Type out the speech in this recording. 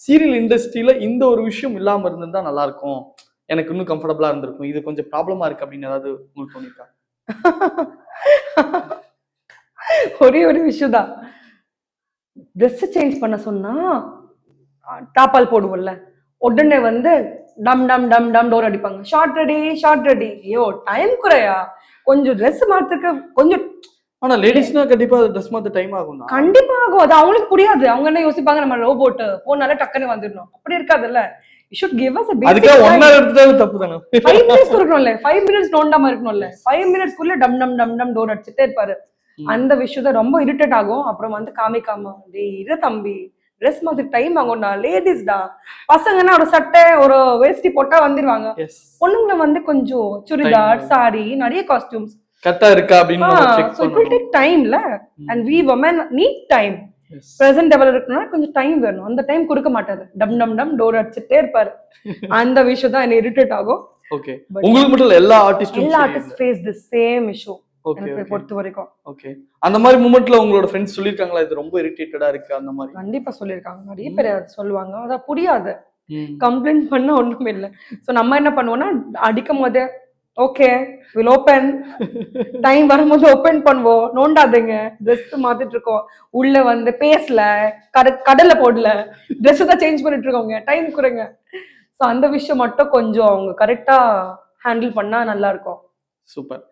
Serial இண்டஸ்ட்ரியில இந்த ஒரு விஷயம் இல்லாம இருந்திருந்தா நல்லா இருக்கும், எனக்கு இன்னும் கம்ஃபர்டபுளா இருந்திருக்கும், இது கொஞ்சம் ப்ராப்ளமா இருக்கு அப்படின்னு ஏதாவது உங்களுக்கு தோணிருக்கா? ஒரே ஒரு விஷயம் தான். ட்ரெஸ் சேஞ்ச் பண்ண சொன்னா தாப்பால் போடுவோம்ல, உடனே வந்து டம் டம் டம் டம் டோர் அடிப்பாங்க. Shot ready shot ready. ஐயோ டைம் குறையா, கொஞ்சம் ட்ரெஸ் மாத்துக்கு கொஞ்சம். ஆனா லேடிஸ்னா கண்டிப்பா ட்ரெஸ் மாத்த டைம் ஆகும் தான். கண்டிப்பா ஆகும். அது அவங்களுக்கு புரியாது. அவங்க என்ன யோசிப்பாங்க, நம்ம ரோபோட் போனாலே டக்குன்னு வந்துடணும். அப்படி இருக்காதுல்ல. You should give us a basic அதுக்கே 1 time. hour எடுத்துட்டாலும் தப்பு தானே. 5 minutes இருக்கணும்ல, 5 minutes நோண்டாம இருக்கணும்ல. 5 minutes குள்ள டம் டம் டம் டம் டோர் அடிச்சுட்டே இருப்பாரு. அந்த விஷயத்த ரொம்ப இரிட்டேட் ஆகும். அப்புறம் வந்து காமிக்காம, டேய் இரு தம்பி, ட்ரெஸ் மாத்தி டைம் ஆகும்டா, லேடிஸ்டா. பசங்கன்னா ஒரு சட்டை ஒரு வேஷ்டி போட்டா வந்துருவாங்க. எஸ். பொண்ணுங்க வந்து கொஞ்சம் சுடிதார், சாரி, நிறைய காஸ்டியூம்ஸ் கரெக்டா இருக்கா அப்படின்னு நம்ம செக் so it will பண்ணணும். take time la, and we women need time. Yes. presentable இருக்கணும்னா கொஞ்சம் டைம் வேணும். அந்த டைம் கொடுக்க மாட்டாரு. டம் டம் டம் டோர் அடிச்சிட்டே இருப்பாரு. அந்த விஷயம் தான் என்ன இரிட்டேட் ஆகும். ஓகே. உங்களுக்கு மட்டும் இல்ல, எல்லா ஆர்டிஸ்டும் எல்லா artist face the same issue. Okay எனக்கு பொறுத்த வரைக்கும். ஓகே. அந்த மாதிரி மூமெண்ட்ல உங்களோட ஃப்ரெண்ட்ஸ் சொல்லிருக்காங்களா இது ரொம்ப இரிட்டேட்டடா இருக்கு அந்த மாதிரி? கண்டிப்பா சொல்லிருக்காங்க. நிறைய பேர் சொல்லுவாங்க. அத புரியாது. கம்ப்ளைண்ட் பண்ண ஒண்ணுமே இல்ல. சோ நம்ம என்ன பண்ணுவோம்னா அடிக்கும் போதே ஓகே வில் ஓபன், டைம் வரும்போது ஓபன் பண்ணுவோம், நோண்டாதீங்க, ட்ரெஸ் மாத்திட்டு இருக்கோம், உள்ள வந்து பேசல, கடல்ல போடல, ட்ரெஸ் தான் சேஞ்ச் பண்ணிட்டு இருக்கோங்க, டைம் குறைங்க. ஸோ அந்த விஷயம் மட்டும் கொஞ்சம் அவங்க கரெக்டா ஹேண்டில் பண்ணா நல்லா இருக்கும். சூப்பர்.